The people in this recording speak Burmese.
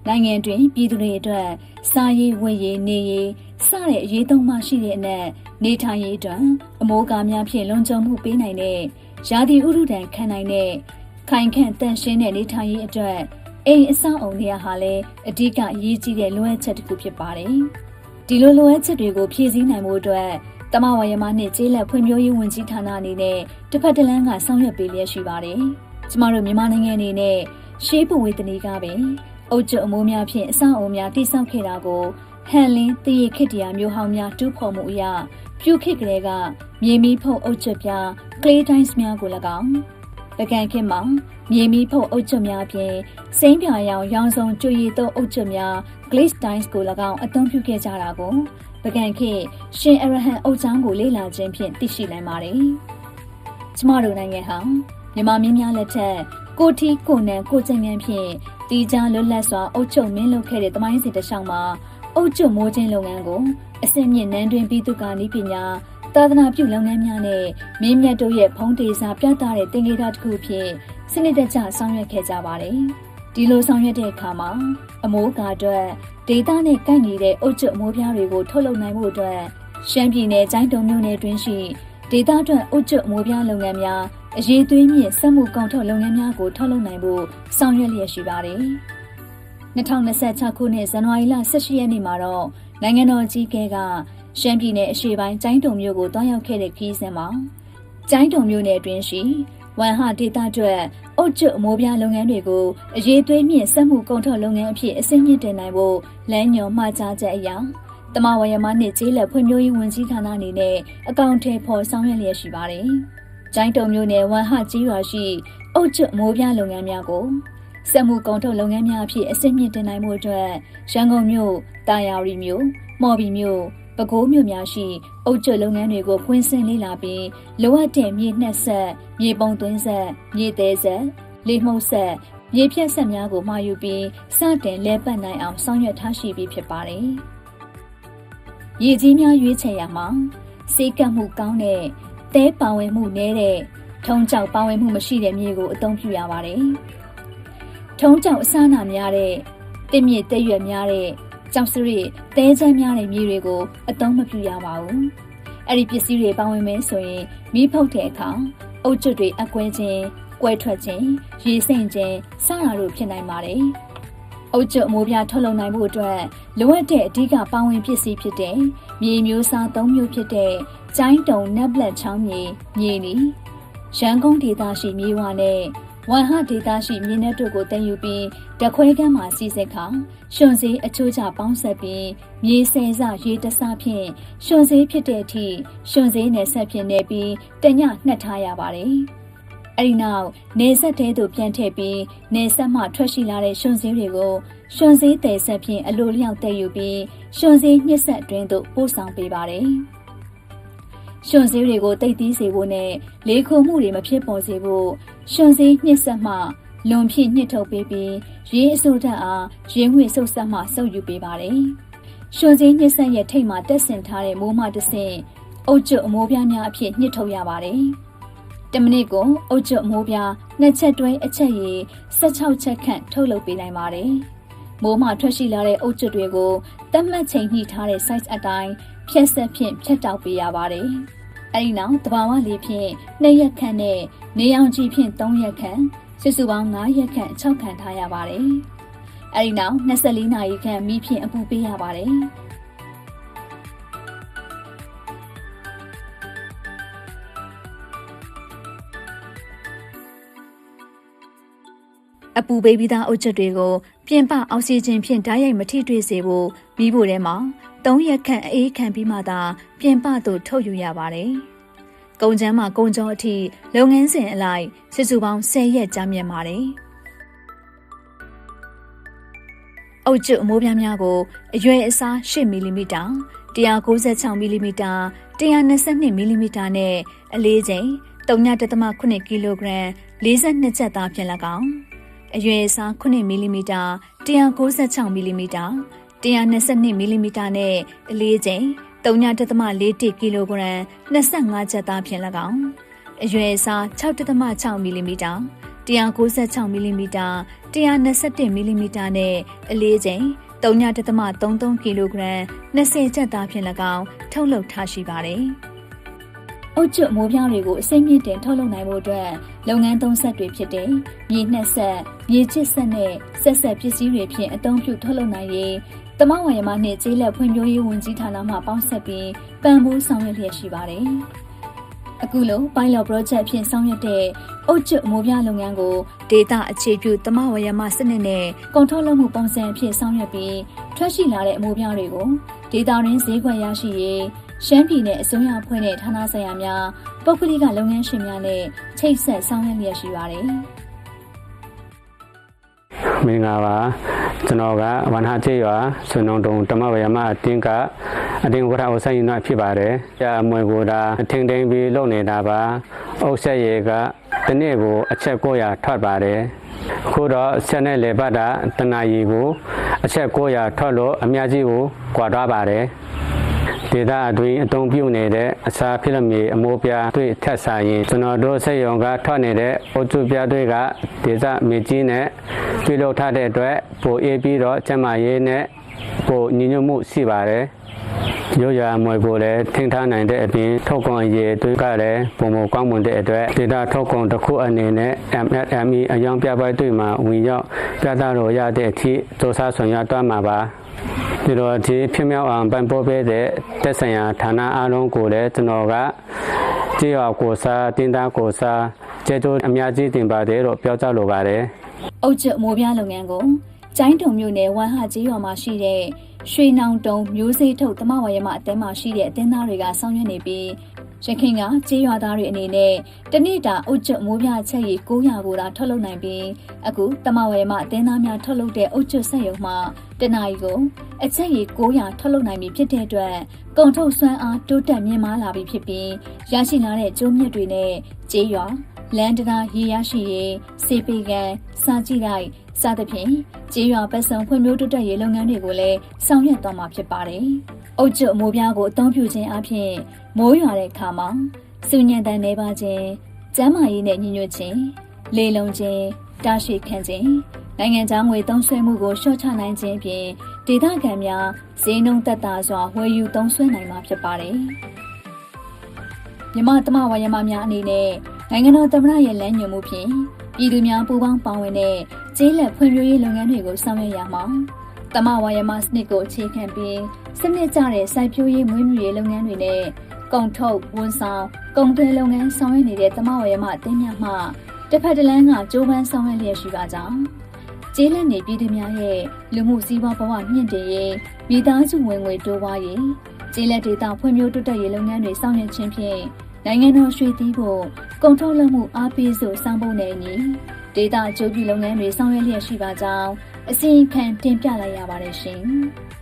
နိုင်ငံတွင်ပြည်သူတွေအတွက်စားရေးဝတ်ရေးနေရေးစတဲ့အရေးသုံးမှရှိတဲ့အနက်နေထိုင်ရေးအတွက်အမိုးကားများဖြင့်လုံခြုံမှုပေးနိုင်တဲ့ရာသီဥတုတန်ခံနိုင်တဲ့ခိုင်ခန့်တန့်ရှင်းတဲ့နေထိုင်ရေးအတွက်အိမ်အဆောက်အုံတွေဟာလည်းအဓိကအရေးကြီးတဲ့လိုအပ်ချက်တစ်ခုဖြစ်ပါတယ်။ဒီလိုလိုအပ်ချက်တွေကိုဖြည့်ဆည်းနိုင်မှုအတွက်တမဝါယမနှင့်ကျေးလက်ဖွံ့ဖြိုးရေးဝန်ကြီးဌာနအနေနဲ့တစ်ဖက်တစ်လမ်းကဆောင်ရွက်ပေးလျက်ရှိပါတယ်။ကျမတို့မြန်မာနိုင်ငံအနေနဲ့ရှေးဘဝေတနီကပင်အုတ်ကျအမိုးများဖြင့်အဆောက်အုံများတည်ဆောက်ခဲ့တာကိုဟန်လင်းတည်ရခေတ္တရာမျိုးဟောင်းများတူးဖော်မှုအရပြုခေတ်ကလေးကမြေမီးဖုတ်အုတ်ကျပြclay tiles များကို၎င်းပကံခေတ်မှာမြေမီးဖုတ်အုတ်ကျများဖြင့်စိမ့်ပြာရောင်ရောင်စုံကျွေရည်သောအုတ်ကျများ glaze tiles ကို၎င်းအသုံးပြုခဲ့ကြတာကိုပကံခေတ်ရှင်အရဟံအုတ်ချောင်းကိုလေ့လာခြင်းဖြင့်သိရှိနိုင်ပါတယ်။ကျမတို့နိုင်ငံဟာမြန်မာမင်းများလက်ထက်ကိုထီကိုနန်ကိုကျင်ငန်းဖြင့်တီးခြားလွတ်လပ်စွာအုပ်ချုပ်မင်းလုပ်ခဲ့တဲ့သမိုင်းစဉ်တစ်လျှောက်မှာအုပ်ချုပ်မိုးခြင်းလုပ်ငန်းကိုအစစ်မြင့်နန်းတွင်ပြည်သူ့ကနည်းပညာသာသနာပြုလုပ်ငန်းများနဲ့မင်းမြတ်တို့ရဲ့ဖုံးတေစာပြသတဲ့သင်္ကေတတစ်ခုဖြစ်စနစ်တကျဆောင်ရွက်ခဲ့ကြပါတယ်။ဒီလိုဆောင်ရွက်တဲ့အခါမှာအမိုးကာအတွက်ဒေသနဲ့ကိုက်ညီတဲ့အုပ်ချုပ်အမိုးပြားတွေကိုထုတ်လုပ်နိုင်မှုအတွက်ရှမ်းပြည်နယ်ကျိုင်းတုံမြို့နယ်တွင်ရှိဒေသအတွက်အုပ်ချုပ်အမိုးပြားလုပ်ငန်းများအရေးသွေးမြင့်စက်မှုကုန်ထုတ်လုပ်ငန်းများကိုထုတ်လုပ်နိုင်ဖို့ဆောင်ရွက်လျက်ရှိပါတယ်။2026ခုနှစ်ဇန်နဝါရီလ18ရက်နေ့မှာတော့နိုင်ငံတော်ကြီးကဲကရှမ်းပြည်နယ်အရှေ့ပိုင်းကျိုင်းတုံမြို့ကိုတွားရောက်ခဲ့တဲ့ခရီးစဉ်မှာကျိုင်းတုံမြို့နယ်အတွင်းရှိဝန်ဟဒေသအတွက်အုတ်ကျအမိုးပြားလုပ်ငန်းတွေကိုအရေးသွေးမြင့်စက်မှုကုန်ထုတ်လုပ်ငန်းအဖြစ်အဆင့်မြင့်တင်နိုင်ဖို့လမ်းညွှန်မှာကြားချက်အရာတမဝရမနှင့်ကျေးလက်ဖွံ့ဖြိုးရေးဝန်ကြီးဌာနအနေနဲ့အကောင့်ထဲပေါ်ဆောင်ရွက်လျက်ရှိပါတယ်။ကျိုင်းတုံမြို့နယ်ဝန်ဟကြီးရွာရှိအုတ်ကျအမိုးပြားလုပ်ငန်းများကိုစက်မှုကုန်ထုတ်လုပ်ငန်းများအဖြစ်အဆင့်မြင့်တင်နိုင်မှုအတွက်ရန်ကုန်မြို့တာယာရီမြို့မော်ဘီမြို့ပဲခူးမြို့များရှိအုတ်ကျလုပ်ငန်းတွေကိုဖွင့်ဆင်းလေ့လာပြီးလိုအပ်တဲ့မြေနှက်ဆက်မြေပုံသွင်းဆက်မြေသေးဆက်လေမှုတ်ဆက်မြေဖြတ်ဆက်များကိုမှာယူပြီးစတင်လဲပတ်နိုင်အောင်ဆောင်ရွက်ထားရှိပြီးဖြစ်ပါတယ်။ရေကြီးများရွေးချယ်ရမှာစေကပ်မှုကောင်းတဲ့သဲပါဝင်မှုနည်းတဲ့ထုံးကြောက်ပါဝင်မှုမရှိတဲ့မြေကိုအသုံးပြုရပါတယ်။ထုံးကြောက်အစအနများတဲ့တစ်မြစ်တက်ရွက်များတဲ့ကျောက်စရစ်သဲချမ်းများတဲ့မြေတွေကိုအသုံးမပြုရပါဘူး။အဲ့ဒီပစ္စည်းတွေပါဝင်မယ်ဆိုရင်မီးဖုတ်တဲ့အခါအုတ်ကျွတ်တွေအကွဲခြင်းကွဲထွက်ခြင်းရေစိမ့်ခြင်းစတာတို့ဖြစ်နိုင်ပါတယ်။အုတ်ကျွတ်အမိုးပြားထုတ်လုပ်နိုင်မှုအတွက်လိုအပ်တဲ့အဓိကပါဝင်ပစ္စည်းဖြစ်တဲ့မြေမျိုးစား၃မျိုးဖြစ်တဲ့ကျိုင်းတုံနက်ပလက်ချောင်းမြေနီရန်ကုန်ဒေသရှိမြေဝါနဲ့ဝန်ဟဒေသရှိမြေနက်တို့ကိုတင်ယူပြီးတခွဲကမ်းမှာစီစစ်ခါရှင်စည်းအချိုးချပေါင်းဆက်ပြီးမြေဆယ်စရေတစဖြင့်ရှင်စည်းဖြစ်တဲ့အထိရှင်စည်းနယ်ဆက်ဖြင့်နေပြီးတညနှက်ထားရပါတယ်။အဲဒီနောက်နေဆက်တဲသို့ပြန်ထည့်ပြီးနေဆက်မှထွက်ရှိလာတဲ့ရှင်စည်းတွေကိုရှင်စည်းတယ်ဆက်ဖြင့်အလိုလျောက်တည်ယူပြီးရှင်စည်းညှစ်ဆက်အတွင်းသို့ပို့ဆောင်ပေးပါတယ်။ရှင်စည်းတွေကိုတိတ်သီးစေဖို့နဲ့လေခုန်မှုတွေမဖြစ်ပေါ်စေဖို့ရှင်စည်းညှစ်ဆက်မှလွန်ဖြင့်ညှစ်ထုတ်ပေးပြီးရေအစိုးဓာတ်အားရေငွေ့ဆုပ်ဆက်မှဆုပ်ယူပေးပါတယ်။ရှင်စည်းညှစ်ဆက်ရဲ့ထိပ်မှာတက်ဆင်ထားတဲ့မိုးမတဆင့်အုတ်ကျွတ်အမိုးပြားများအဖြစ်ညှစ်ထုတ်ရပါတယ်။10မိနစ်ကိုအုတ်ကျွတ်အမိုးပြား2ချက်တွဲအချက်ရည်16ချက်ခန့်ထုတ်လုပ်ပေးနိုင်ပါတယ်။မိုးမထွက်ရှိလာတဲ့အုတ်ကျွတ်တွေကိုသတ်မှတ်ချိန်ညှိထားတဲ့ size အတိုင်းဖြတ်ဆက်ဖြင့်ဖြတ်တောက်ပေးရပါတယ်။အဲဒီနောက်တဘာဝလေးဖြင့်2ရက်ခန့်နဲ့နေအောင်ကြည့်ဖြင့်3ရက်ခန့်စုစုပေါင်း9ရက်ခန့်6ခန့်ထားရပါတယ်။အဲဒီနောက်24နာရီခန့်မီးဖြင့်အပူပေးရပါတယ်။အပူပေးပြီးသားအုတ်ချက်တွေကိုပြင်ပအောက်ဆီဂျင်ဖြင့်ဓာတ်ရိုက်မထိတွေ့စေဖို့မီးဖိုထဲမှာ3ရက်ခန့်အေးခံပြီးမှသာပြင်ပသို့ထုတ်ယူရပါတယ်။ကုန်ချမ်းမှကုန်ကြောအထိလုပ်ငန်းစဉ်အလိုက်စုစုပေါင်း10ရက်ကြာမြင့်ပါတယ်။အုတ်ကျွတ်အမိုးပြားများကိုအရွယ်အစား8မီလီမီတာ196မီလီမီတာ122မီလီမီတာနဲ့အလေးချိန်3.8ကီလိုဂရမ်42ချက်သားဖြင့်၎င်းအရွယ်အစား9မီလီမီတာ196မီလီမီတာ122မီလီမီတာနဲ့အလေးချိန်3.41ကီလိုဂရမ်25ချက်သားဖြင့်၎င်းအရွယ်အစား6.6မီလီမီတာ 196မီလီမီတာ121မီလီမီတာနဲ့အလေးချိန်3.33ကီလိုဂရမ်20ကျပ်သားဖြင့်၎င်းထုတ်လုပ်ထားရှိပါတယ်။အုတ်ကျွတ်မိုးပြားတွေကိုအစိမ့်မြင့်တင်ထုတ်လုပ်နိုင်မှုအတွက်လုပ်ငန်းသုံးဆက်တွေဖြစ်တဲ့မြေနှက်ဆက်၊မြေချစ်ဆက်နဲ့ဆက်ဆက်ပစ္စည်းတွေဖြင့်အသုံးပြုထုတ်လုပ်နိုင်ရေးတမဝါယမနှင့်ကျေးလက်ဖွံ့ဖြိုးရေးဝန်ကြီးဌာနမှပေါင်းစပ်ပြီးပံ့ပိုးဆောင်ရွက်လျက်ရှိပါတယ်။အခုလို pilot project ဖြင့်ဆောင်ရွက်တဲ့အုတ်ကျွတ်မိုးပြားလုပ်ငန်းကိုဒေတာအခြေပြုတမဝါယမစနစ်နဲ့ကုန်ထုတ်လုပ်မှုပုံစံအဖြစ်ဆောင်ရွက်ပြီးထွက်ရှိလာတဲ့အမိုးပြားတွေကိုဒေတာရင်းဈေးကွက်ရရှိရေးရှမ်းပြည်နယ်အစိုးရအဖွဲ့နဲ့ဌာနဆိုင်ရာများပုဂ္ဂလိကလုပ်ငန်းရှင်များနဲ့ချိတ်ဆက်ဆောင်ရွက်လျက်ရှိပါတယ်။မင်္ဂလာပါကျွန်တော်ကဝန်ဟာကျေးရွာဆွေနှုံတုံတမဝရမအတင်းကအတင်းဝရအဆိုင်ရဖြစ်ပါတယ်။ကြာမွေကိုတာထင်းထင်းပြီးလုပ်နေတာပါ။အုပ်ဆက်ရေကဒီနေ့ကိုအချက်900ထွက်ပါတယ်။ခုတော့ဆက်နဲ့လေပတ်တာတနာရီကိုအချက်900ထွက်လို့အများကြီးကိုကွာသွားပါတယ်။ဒေသအတွင်းအသုံးပြုနေတဲ့အစာဖြစ်လို့မြေအမိုးပြားတွေထက်စားရင်ကျွန်တော်တို့စက်ရုံကထွက်နေတဲ့အုတ်ကျပြားတွေကဒေသမြေကြီးနဲ့ပြုလုပ်ထားတဲ့အတွက်ပိုအေးပြီးတော့ကျန်းမာရေးနဲ့ပိုညီညွတ်မှုရှိပါတယ်။ရိုးရာမွေကိုလည်းထင်ထားနိုင်တဲ့အပြင်ထုတ်ကုန်ရည်တွေကလည်းပုံမကောင်းမွန်တဲ့အတွက်ဒေသထုတ်ကုန်တစ်ခုအနေနဲ့ MSME အယောင်ပြပွဲတွေမှာဝင်ရောက်ပြသလို့ရတဲ့အထိစူးစမ်းဆောင်ရွက်သွားမှာပါဒီလိုဒီဖြစ်မြောက်အောင်ပံ့ပိုးပေးတဲ့တက်ဆိုင်ရာဌာနအားလုံးကိုလည်းကျွန်တော်ကကြေးရွာကိုစားတင်းသားကိုစားကျေးဇူးအများကြီးတင်ပါတယ်လို့ပြောကြားလိုပါတယ်။အုတ်ကျွတ်မိုးပြားလုပ်ငန်းကိုကျိုင်းတုံမြို့နယ်ဝမ်ဟာကျေးရွာမှာရှိတဲ့ရွှေနောင်တုံမျိုးစိတ်ထုတ်တမဝါယမအသင်းမှာရှိတဲ့အသင်းသားတွေကဆောင်ရွက်နေပြီးရခိုင်ကကျေးရွာသားတွေအနေနဲ့တနေ့တာအုတ်ကျွတ်မိုးပြားချက်ရည်900ကိုသာထုတ်လုပ်နိုင်ပြီးအခုတမဝါယမအသင်းသားများထုတ်လုပ်တဲ့အုတ်ကျွတ်စက်ရုံမှာတနာရီကိုအချက်ရည်900ထုတ်လုပ်နိုင်ပြီဖြစ်တဲ့အတွက်ကုန်ထုတ်စွမ်းအားတိုးတက်မြင့်မားလာပြီဖြစ်ပြီးရရှိလာတဲ့ကျိုးမြတ်တွေနဲ့ကျေးရွာလန်တရာရေရရှိရေးစေပေကန်စာကြည့်လိုက်စသဖြင့်ကျေးရွာပတ်စုံဖွံ့ဖြိုးတိုးတက်ရေးလုပ်ငန်းတွေကိုလည်းဆောင်ရွက်သွားမှာဖြစ်ပါတယ်။အုတ်ကျွတ်မိုးပြားကိုအသုံးပြုခြင်းအပြင်မိုးရွာတဲ့အခါမှာစူညံတန်နေပါခြင်းကျန်းမာရေးနဲ့ညီညွတ်ခြင်းလေလုံခြင်းတာရှိခံခြင်းနိုင်ငံခြားငွေသုံးစွဲမှုကိုလျှော့ချနိုင်ခြင်းအပြင်ဒေသခံများဈေးနှုန်းသက်သာစွာဝယ်ယူသုံးစွဲနိုင်မှာဖြစ်ပါတယ်။မြန်မာတမဝါယမများအနေနဲ့နိုင်ငံတော်သမ္မတရဲ့လမ်းညွှန်မှုဖြင့်ပြည်သူများပူးပေါင်းပါဝင်တဲ့ကျေးလက်ဖွံ့ဖြိုးရေးလုပ်ငန်းတွေကိုဆောင်ရွက်ရမှာတမဝါယမစနစ်ကိုအခြေခံပြီးစနစ်ကျတဲ့စိုက်ပျိုးရေးမွေးမြူရေးလုပ်ငန်းတွေနဲ့ကုန်ထုတ်ဝန်ဆောင်ကုန်သွယ်လုပ်ငန်းဆောင်ရွက်နေတဲ့တမဝါယမအသင်းများမှတစ်ဖက်တစ်လမ်းကကြိုးပမ်းဆောင်ရွက်လျက်ရှိပါကြောင်းကျေးလက်နေပြည်သူများရဲ့လူမှုစီးပွားဘဝမြင့်တင်ရေးမိသားစုဝင်ငွေတိုးပွားရေးကျေးလက်ဒေသဖွံ့ဖြိုးတိုးတက်ရေးလုပ်ငန်းတွေဆောင်ရွက်ခြင်းဖြင့်နိုင်ငံတော်ရွှေသီးဖို့ကုန်ထုတ်လုပ်မှုအားပေးစို့ဆောင်ဖို့နဲ့အညီဒေသအကျိုးပြုလုပ်ငန်းတွေဆောင်ရွက်လျက်ရှိပါကြောင်းအစီရင်ခံတင်ပြလိုက်ရပါတယ်ရှင်။